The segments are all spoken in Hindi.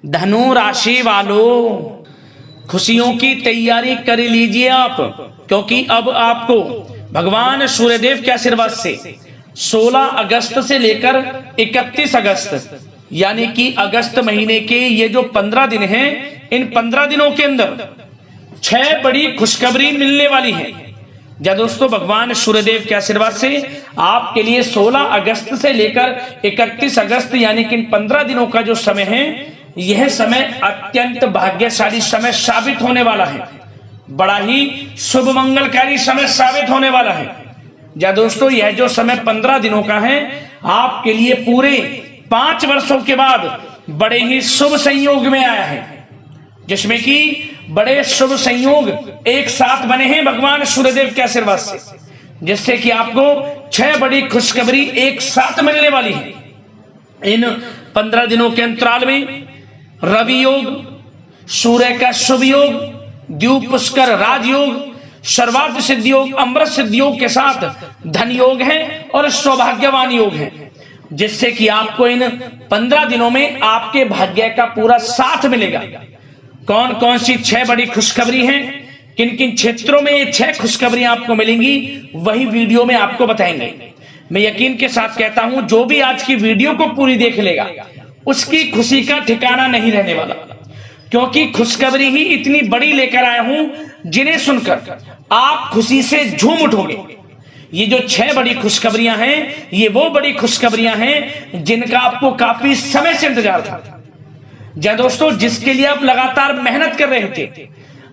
धनु राशि वालों, खुशियों की तैयारी कर लीजिए आप, क्योंकि अब आपको भगवान सूर्यदेव के आशीर्वाद से 16 अगस्त से लेकर 31 अगस्त यानी कि अगस्त महीने के ये जो 15 दिन हैं, इन 15 दिनों के अंदर 6 बड़ी खुशखबरी मिलने वाली है। जय दोस्तों, भगवान सूर्यदेव के आशीर्वाद से आपके लिए 16 अगस्त से लेकर 31 अगस्त यानी कि इन 15 दिनों का जो समय है, यह समय अत्यंत भाग्यशाली समय साबित होने वाला है। बड़ा ही शुभ मंगलकारी समय साबित होने वाला है। जय दोस्तों, यह जो समय 15 दिनों का है, आपके लिए पूरे 5 वर्षों के बाद बड़े ही शुभ संयोग में आया है, जिसमें कि बड़े शुभ संयोग एक साथ बने हैं भगवान सूर्यदेव के आशीर्वाद से, जिससे कि आपको 6 बड़ी खुशखबरी एक साथ मिलने वाली है। इन 15 दिनों के अंतराल में रवि योग, सूर्य का शुभ योग, द्यूप पुष्कर राजयोग, सर्वार्थ सिद्धि योग, अमृत सिद्धि योग के साथ धन योग है और सौभाग्यवान योग है, जिससे कि आपको इन 15 दिनों में आपके भाग्य का पूरा साथ मिलेगा। कौन कौन सी 6 बड़ी खुशखबरी हैं, किन किन क्षेत्रों में ये 6 खुशखबरियां आपको मिलेंगी, वही वीडियो में आपको बताएंगे। मैं यकीन के साथ कहता हूं, जो भी आज की वीडियो को पूरी देख लेगा, उसकी खुशी का ठिकाना नहीं रहने वाला, क्योंकि खुशखबरी ही इतनी बड़ी लेकर आया हूं, जिन्हें सुनकर आप खुशी से झूम उठोगे। ये जो 6 बड़ी खुशखबरियां हैं, ये वो बड़ी खुशखबरियां हैं जिनका आपको काफी समय से इंतजार था। जय दोस्तों, जिसके लिए आप लगातार मेहनत कर रहे थे,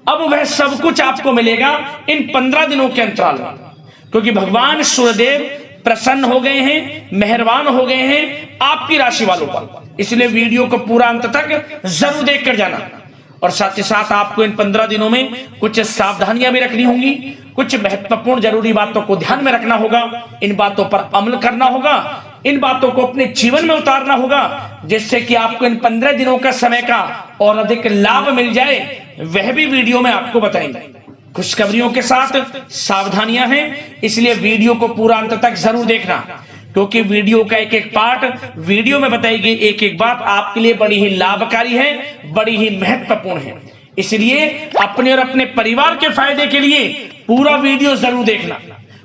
अब वह सब कुछ आपको मिलेगा इन 15 दिनों के अंतराल में, क्योंकि भगवान सूर्यदेव प्रसन्न हो गए हैं, मेहरबान हो गए हैं आपकी राशि वालों पर। इसलिए वीडियो को पूरा अंत तक जरूर देखकर जाना। और साथ ही साथ आपको इन 15 दिनों में कुछ सावधानियां भी रखनी होंगी, कुछ महत्वपूर्ण जरूरी बातों को ध्यान में रखना होगा, इन बातों पर अमल करना होगा, इन बातों को अपने जीवन में उतारना होगा, जिससे कि आपको इन 15 दिनों का समय का और अधिक लाभ मिल जाए, वह भी वीडियो में आपको बताएंगे। खुशखबरियों के साथ सावधानियां हैं, इसलिए वीडियो को पूरा अंत तक जरूर देखना, क्योंकि वीडियो का एक एक पार्ट, वीडियो में बताई गई एक एक बात आपके लिए बड़ी ही लाभकारी है, बड़ी ही महत्वपूर्ण है। इसलिए अपने और अपने परिवार के फायदे के लिए पूरा वीडियो जरूर देखना।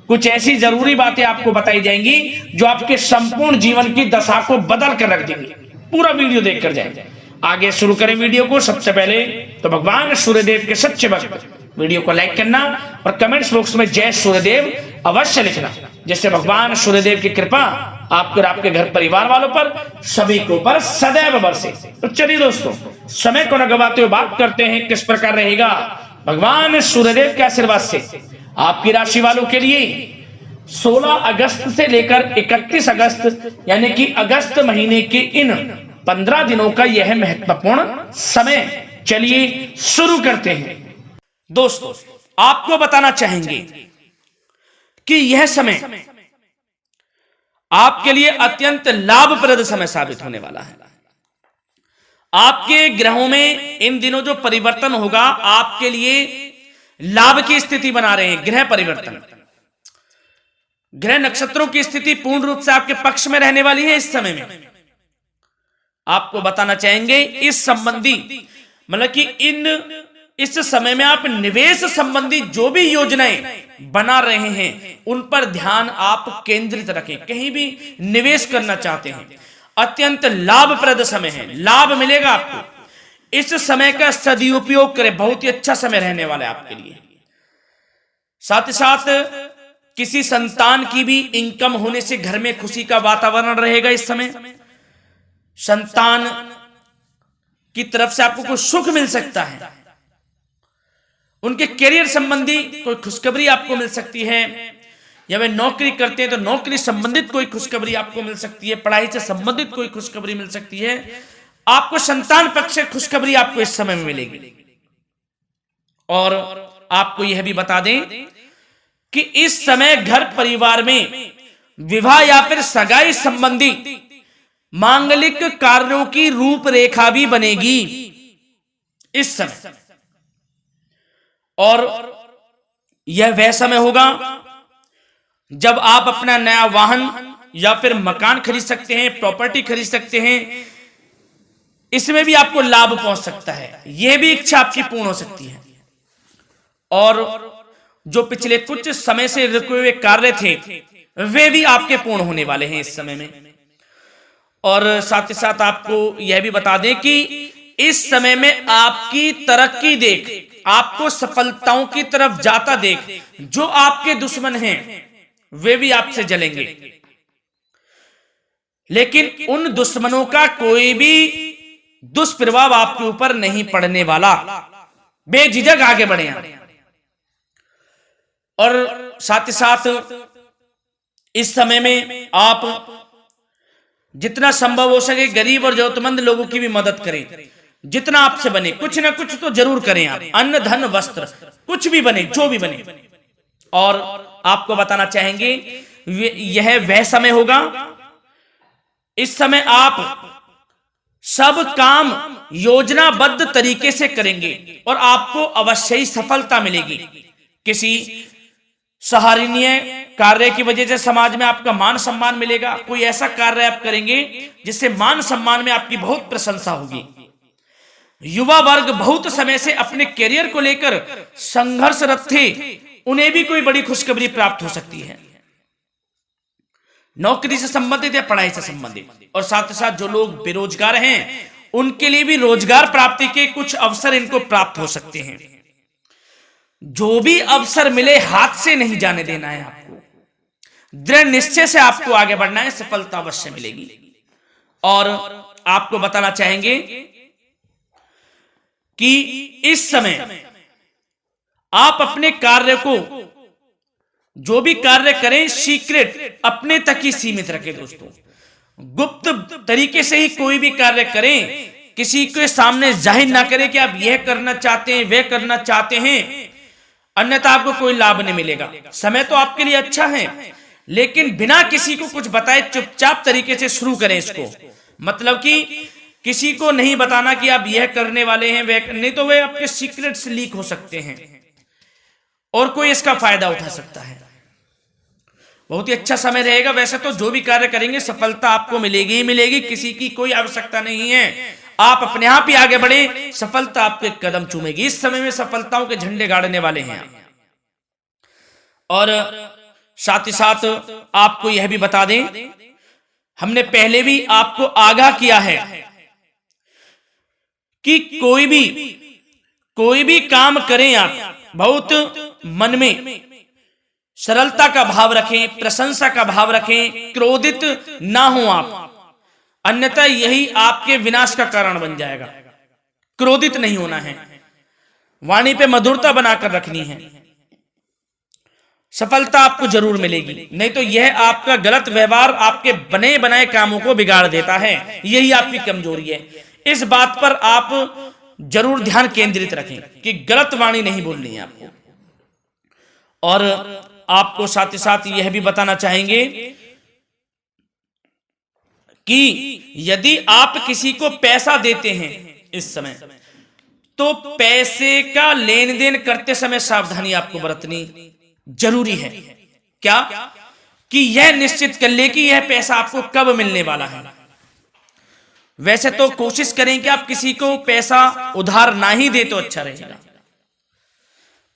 कुछ ऐसी जरूरी बातें आपको बताई जाएंगी जो आपके संपूर्ण जीवन की दशा को बदल कर रख देंगी। पूरा वीडियो देखकर जाएंगे। आगे शुरू करें वीडियो को। सबसे पहले तो भगवान सूर्यदेव के सच्चे भक्त वीडियो को लाइक करना और कमेंट्स बॉक्स में जय सूर्यदेव अवश्य लिखना, जिससे भगवान सूर्यदेव की कृपा आपके और आपके घर परिवार वालों पर, सभी को पर सदैव बरसे। तो चलिए दोस्तों, समय को न गवाते हुए बात करते हैं किस प्रकार रहेगा भगवान सूर्यदेव के आशीर्वाद से आपकी राशि वालों के लिए 16 अगस्त से लेकर 31 अगस्त यानी कि अगस्त महीने के इन 15 दिनों का यह महत्वपूर्ण समय। चलिए शुरू करते हैं। दोस्तों, आपको बताना चाहेंगे कि यह समय आपके लिए अत्यंत लाभप्रद समय साबित होने वाला है। आपके ग्रहों में इन दिनों जो परिवर्तन होगा, आपके लिए लाभ की स्थिति बना रहे हैं। ग्रह परिवर्तन, ग्रह नक्षत्रों की स्थिति पूर्ण रूप से आपके पक्ष में रहने वाली है। इस समय में आपको बताना चाहेंगे इस संबंधी, मतलब कि इस समय में आप निवेश संबंधी जो भी योजनाएं बना रहे हैं, उन पर ध्यान आप केंद्रित रखें। कहीं भी निवेश करना चाहते हैं, अत्यंत लाभप्रद समय है, लाभ मिलेगा आपको। इस समय का सदुपयोग करें, बहुत ही अच्छा समय रहने वाला है आपके लिए। साथ ही साथ किसी संतान की भी इनकम होने से घर में खुशी का वातावरण रहेगा। इस समय संतान की तरफ से आपको कुछ सुख मिल सकता है, उनके करियर संबंधी कोई खुशखबरी आपको मिल सकती है, या वे नौकरी करते हैं तो नौकरी संबंधित कोई खुशखबरी आपको मिल सकती है, पढ़ाई से संबंधित कोई खुशखबरी मिल सकती है। आपको संतान पक्ष से खुशखबरी आपको इस समय में मिलेगी। और आपको यह भी बता दें कि इस समय घर परिवार में विवाह या फिर सगाई संबंधी मांगलिक कार्यों की रूपरेखा भी बनेगी इस समय। और यह वह समय होगा जब आप अपना नया वाहन या फिर मकान खरीद सकते हैं, प्रॉपर्टी खरीद सकते हैं, इसमें भी आपको लाभ पहुंच सकता है, यह भी इच्छा आपकी पूर्ण हो सकती है। और जो पिछले कुछ समय से रुके हुए कार्य थे वे भी आपके पूर्ण होने वाले हैं इस समय में। और साथ ही साथ आपको यह भी बता दें कि इस समय में आपकी तरक्की देख, आपको सफलताओं की तरफ जाता देख जो आपके दुश्मन हैं वे भी आपसे जलेंगे, लेकिन उन दुश्मनों का कोई भी दुष्प्रभाव आपके ऊपर नहीं पड़ने वाला। बेझिझक आगे बढ़े आप। और साथ ही साथ इस समय में आप जितना संभव हो सके गरीब और जरूरतमंद लोगों की भी मदद करें। जितना आपसे बने कुछ ना कुछ तो जरूर करें आप, अन्न धन वस्त्र कुछ भी बने, जो भी बने। और आपको बताना चाहेंगे यह वह समय होगा, इस समय आप सब काम योजनाबद्ध तरीके से करेंगे और आपको अवश्य ही सफलता मिलेगी। किसी सराहनीय कार्य की वजह से समाज में आपका मान सम्मान मिलेगा। कोई ऐसा कार्य आप करेंगे जिससे मान सम्मान में आपकी बहुत प्रशंसा होगी। युवा वर्ग बहुत समय से अपने करियर को लेकर संघर्षरत थे, उन्हें भी कोई बड़ी खुशखबरी प्राप्त हो सकती है, नौकरी से संबंधित या पढ़ाई से संबंधित। और साथ ही साथ जो लोग बेरोजगार हैं उनके लिए भी रोजगार प्राप्ति के कुछ अवसर इनको प्राप्त हो सकते हैं। जो भी अवसर मिले हाथ से नहीं जाने देना है आपको, दृढ़ निश्चय से आपको आगे बढ़ना है, सफलता अवश्य मिलेगी। और आपको बताना चाहेंगे कि इस समय आप अपने कार्य को, जो भी कार्य करें, सीक्रेट अपने तक ही सीमित रखें दोस्तों। गुप्त तरीके से ही कोई भी कार्य करें, किसी के सामने जाहिर ना करें कि आप यह करना चाहते हैं, वह करना चाहते हैं, अन्यथा आपको कोई लाभ नहीं मिलेगा। समय तो आपके लिए अच्छा है, लेकिन बिना किसी को कुछ बताए चुपचाप तरीके से शुरू करें इसको। मतलब कि किसी को नहीं बताना कि आप यह करने वाले हैं, वह नहीं, तो वे आपके सीक्रेट्स लीक हो सकते हैं और कोई इसका फायदा उठा सकता है। बहुत ही अच्छा समय रहेगा। वैसे तो जो भी कार्य करेंगे सफलता आपको मिलेगी ही मिलेगी, किसी की कोई आवश्यकता नहीं है। आप अपने आप ही आगे बढ़े, सफलता आपके कदम चूमेगी। इस समय में सफलताओं के झंडे गाड़ने वाले हैं। और साथ ही साथ आपको यह भी बता दें, हमने पहले भी आपको आगाह किया है कि कोई भी काम करें आप बहुत मन में सरलता का भाव रखें, प्रशंसा का भाव रखें, क्रोधित ना हो आप, अन्यथा यही आपके विनाश का कारण बन जाएगा। क्रोधित नहीं होना है, वाणी पे मधुरता बनाकर रखनी है, सफलता आपको जरूर मिलेगी। नहीं तो यह आपका गलत व्यवहार आपके बने बनाए कामों को बिगाड़ देता है, यही आपकी कमजोरी है। इस बात पर आप जरूर ध्यान केंद्रित रखें कि गलत वाणी नहीं बोलनी है आपको। और आपको साथ ही साथ यह भी बताना चाहेंगे कि यदि आप किसी को पैसा देते हैं इस समय, तो पैसे का लेन देन करते समय सावधानी आपको बरतनी जरूरी है। क्या कि यह निश्चित कर ले कि यह पैसा आपको कब मिलने वाला है। वैसे तो कोशिश करें कि आप किसी को पैसा उधार ना ही दे तो अच्छा रहेगा।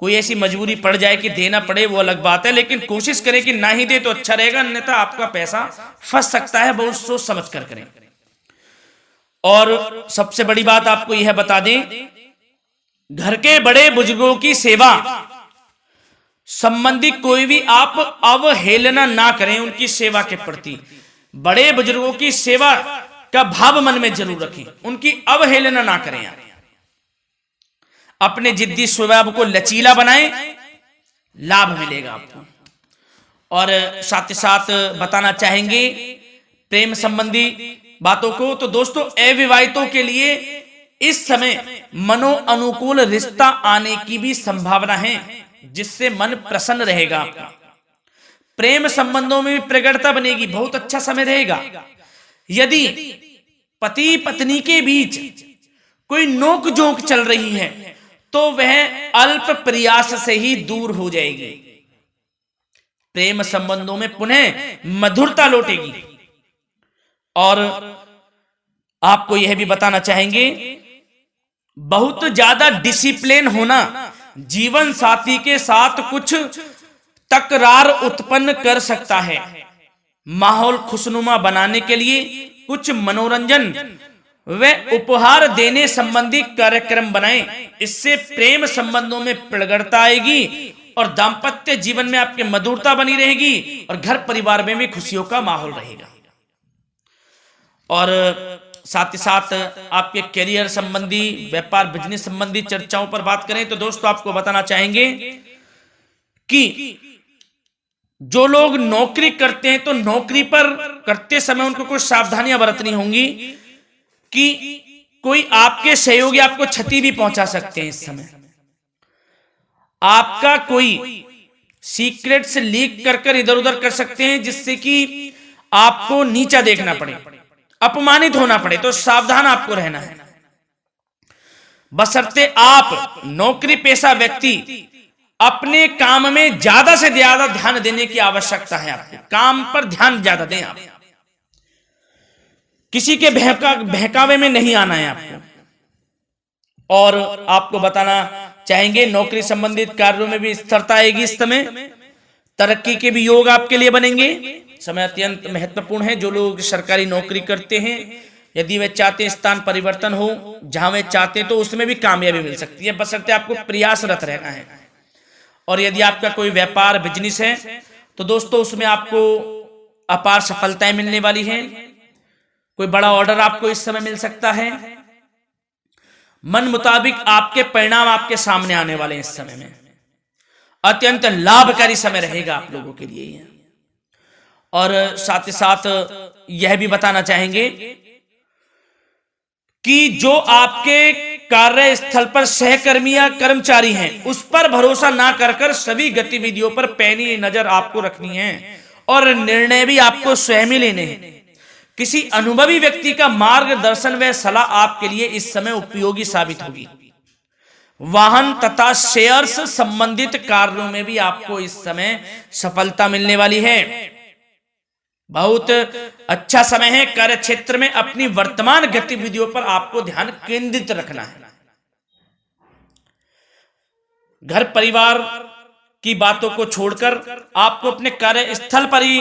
कोई ऐसी मजबूरी पड़ जाए कि देना पड़े वो अलग बात है, लेकिन कोशिश करें कि ना ही दे तो अच्छा रहेगा, अन्यथा आपका पैसा फंस सकता है। बहुत सोच समझ कर करें। और सबसे बड़ी बात आपको यह बता दें, घर के बड़े बुजुर्गों की सेवा संबंधी कोई भी आप अवहेलना ना करें उनकी सेवा के प्रति। बड़े बुजुर्गों की सेवा का भाव मन में जरूर रखें, उनकी अवहेलना ना करें आप। अपने जिद्दी स्वभाव को लचीला बनाएं, लाभ मिलेगा आपको। और साथ ही साथ बताना चाहेंगे प्रेम संबंधी बातों को, तो दोस्तों अविवाहितों के लिए इस समय मनो अनुकूल रिश्ता आने की भी संभावना है, जिससे मन प्रसन्न रहेगा आपका। प्रेम संबंधों में भी प्रगाढ़ता बनेगी, बहुत अच्छा समय रहेगा। यदि पति पत्नी के बीच कोई नोक झोंक चल रही है तो वह अल्प प्रयास से ही दूर हो जाएगी। प्रेम संबंधों में पुनः मधुरता लौटेगी। और आपको यह भी बताना चाहेंगे, बहुत ज्यादा डिसिप्लिन होना जीवन साथी के साथ कुछ तकरार उत्पन्न कर सकता है। माहौल खुशनुमा बनाने के लिए कुछ मनोरंजन व उपहार देने संबंधी कार्यक्रम बनाएं। इससे प्रेम संबंधों में प्रगाढ़ता आएगी और दाम्पत्य जीवन में आपकी मधुरता बनी रहेगी और घर परिवार में भी खुशियों का माहौल रहेगा। और साथ ही साथ आपके करियर संबंधी, व्यापार बिजनेस संबंधी चर्चाओं पर बात करें तो दोस्तों आपको बताना चाहेंगे कि जो लोग नौकरी करते हैं तो नौकरी पर करते समय उनको कुछ सावधानियां बरतनी होंगी कि कोई आपके सहयोगी आपको क्षति भी पहुंचा सकते हैं। इस समय आपका कोई सीक्रेट्स लीक कर इधर उधर कर सकते हैं, जिससे कि आपको नीचा देखना पड़े, अपमानित होना पड़े। तो सावधान आपको रहना है। बशर्ते आप नौकरी पेशा व्यक्ति अपने काम में ज्यादा से ज्यादा ध्यान देने की आवश्यकता है। आपको काम पर ध्यान ज्यादा दें। आप किसी के बहकावे में नहीं आना है आपको। और आपको बताना चाहेंगे नौकरी संबंधित कार्यों में भी स्थिरता आएगी। इस समय तरक्की के भी योग आपके लिए बनेंगे। समय अत्यंत महत्वपूर्ण है। जो लोग सरकारी नौकरी करते हैं, यदि वे चाहते हैं स्थान परिवर्तन हो, जहां वे चाहते हैं, तो उसमें भी कामयाबी मिल सकती है, बशर्ते आपको प्रयासरत रहना है। और यदि आपका कोई व्यापार बिजनेस है तो दोस्तों उसमें आपको अपार सफलताएं मिलने वाली हैं। कोई बड़ा ऑर्डर आपको इस समय मिल सकता है। मन मुताबिक आपके परिणाम आपके सामने आने वाले हैं। इस समय में अत्यंत लाभकारी समय रहेगा आप लोगों के लिए। और साथ ही साथ यह भी बताना चाहेंगे कि जो आपके कार्यस्थल पर सहकर्मी या कर्मचारी हैं, उस पर भरोसा ना कर सभी गतिविधियों पर पैनी नजर आपको रखनी है और निर्णय भी आपको स्वयं ही लेने हैं। किसी अनुभवी व्यक्ति का मार्गदर्शन व सलाह आपके लिए इस समय उपयोगी साबित होगी। वाहन तथा शेयर्स संबंधित कार्यों में भी आपको इस समय सफलता मिलने वाली है। बहुत अच्छा समय है। कार्य क्षेत्र में अपनी वर्तमान गतिविधियों पर आपको ध्यान केंद्रित रखना है। घर परिवार की बातों को छोड़कर आपको अपने कार्यस्थल पर ही,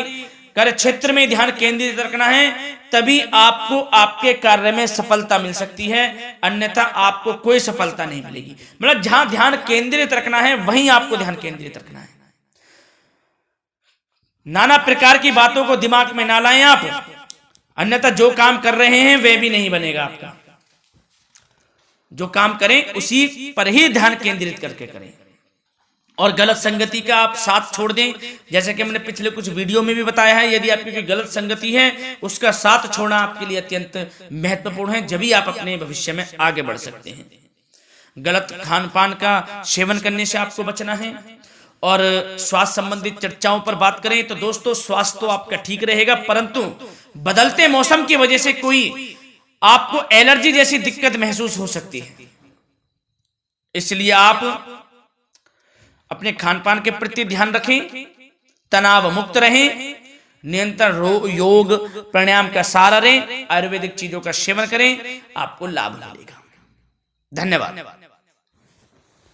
कार्य क्षेत्र में ध्यान केंद्रित रखना है, तभी आपको आपके कार्य में सफलता मिल सकती है, अन्यथा आपको कोई सफलता नहीं मिलेगी। मतलब जहां ध्यान केंद्रित रखना है वहीं आपको ध्यान केंद्रित रखना है। नाना प्रकार की बातों को दिमाग में ना लाएं आप, अन्यथा जो काम कर रहे हैं वह भी नहीं बनेगा आपका। जो काम करें उसी पर ही ध्यान केंद्रित करके करें और गलत संगति का आप साथ छोड़ दें। जैसे कि मैंने पिछले कुछ वीडियो में भी बताया है, यदि आपकी कोई गलत संगति है उसका साथ छोड़ना आपके लिए अत्यंत महत्वपूर्ण है, जब ही आप अपने भविष्य में आगे बढ़ सकते हैं। गलत खान पान का सेवन करने से आपको बचना है। और स्वास्थ्य संबंधित चर्चाओं पर बात करें तो दोस्तों स्वास्थ्य तो आपका ठीक रहेगा, परंतु बदलते मौसम की वजह से कोई आपको एलर्जी जैसी दिक्कत महसूस हो सकती है। इसलिए आप अपने खान पान के प्रति ध्यान रखें, तनाव मुक्त रहें, नियंत्रण योग प्राणायाम का सहारा लें, आयुर्वेदिक चीजों का सेवन करें, आपको लाभ मिलेगा। धन्यवाद।